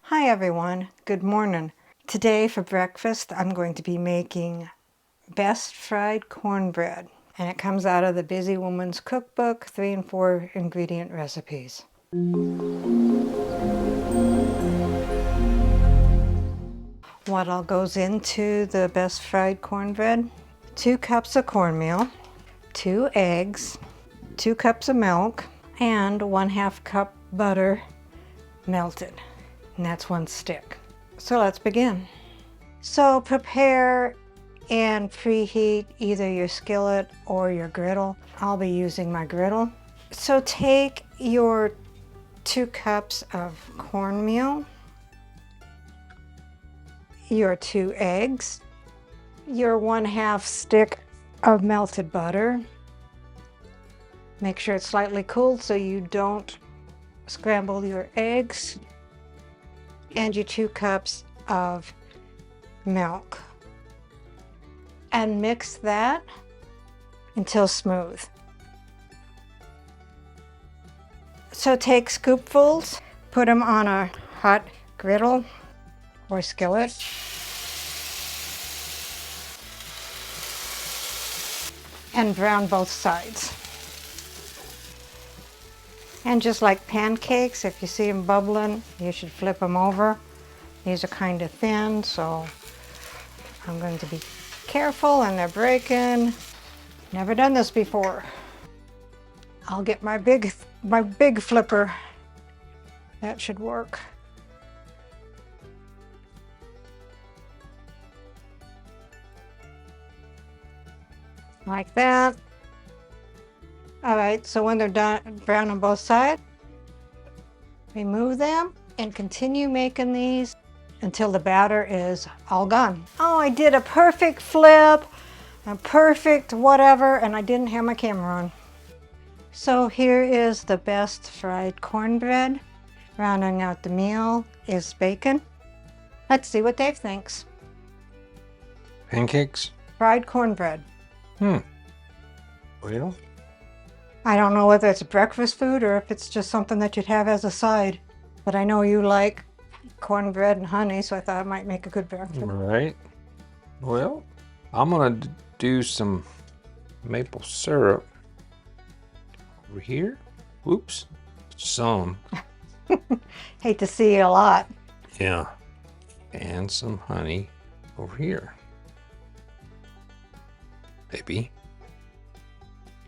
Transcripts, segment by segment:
Hi everyone, good morning. Today for breakfast I'm going to be making best fried cornbread, and it comes out of the Busy Woman's Cookbook, 3 and 4 ingredient recipes. What all goes into the best fried cornbread? 2 cups of cornmeal, 2 eggs, 2 cups of milk, and 1/2 cup butter melted, and that's 1 stick. So let's begin. So prepare and preheat either your skillet or your griddle. I'll be using my griddle. So take your 2 cups of cornmeal, your 2 eggs, your 1/2 stick of melted butter. Make sure it's slightly cooled so you don't scramble your eggs, and your 2 cups of milk, and mix that until smooth. So take scoopfuls, put them on a hot griddle or skillet, and brown both sides. And just like pancakes, if you see them bubbling, you should flip them over. These are kind of thin, so I'm going to be careful, and they're breaking. Never done this before. I'll get my big flipper. That should work. Like that. All right, so when they're done brown on both sides, remove them and continue making these until the batter is all gone. Oh, I did a perfect flip, a perfect whatever, and I didn't have my camera on. So here is the best fried cornbread. Rounding out the meal is bacon. Let's see what Dave thinks. Pancakes? Fried cornbread. Well, I don't know whether it's a breakfast food or if it's just something that you'd have as a side, but I know you like cornbread and honey, so I thought it might make a good breakfast. right. Well, I'm gonna do some maple syrup over here. Whoops, some. Hate to see a lot. Yeah, and some honey over here. Maybe.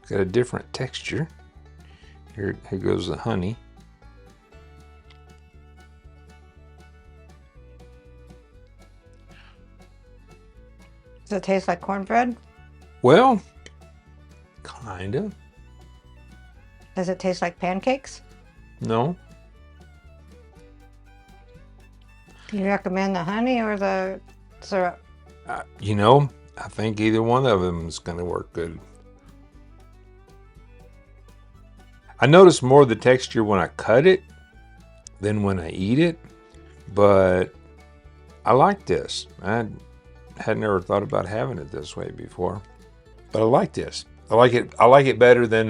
Got a different texture. Here goes the honey. Does it taste like cornbread? Well, kind of. Does it taste like pancakes? No. Do you recommend the honey or the syrup? I think either one of them is going to work good. I notice more of the texture when I cut it than when I eat it, but I like this. I had never thought about having it this way before, but I like this. I like it better than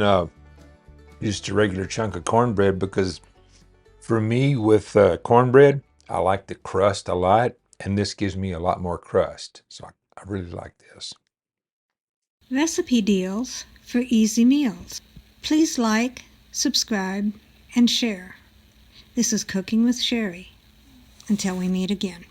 just a regular chunk of cornbread, because for me with cornbread, I like the crust a lot, and this gives me a lot more crust. So I really like this. Recipe deals for easy meals. Please like, subscribe, and share. This is Cooking with Sherry. Until we meet again.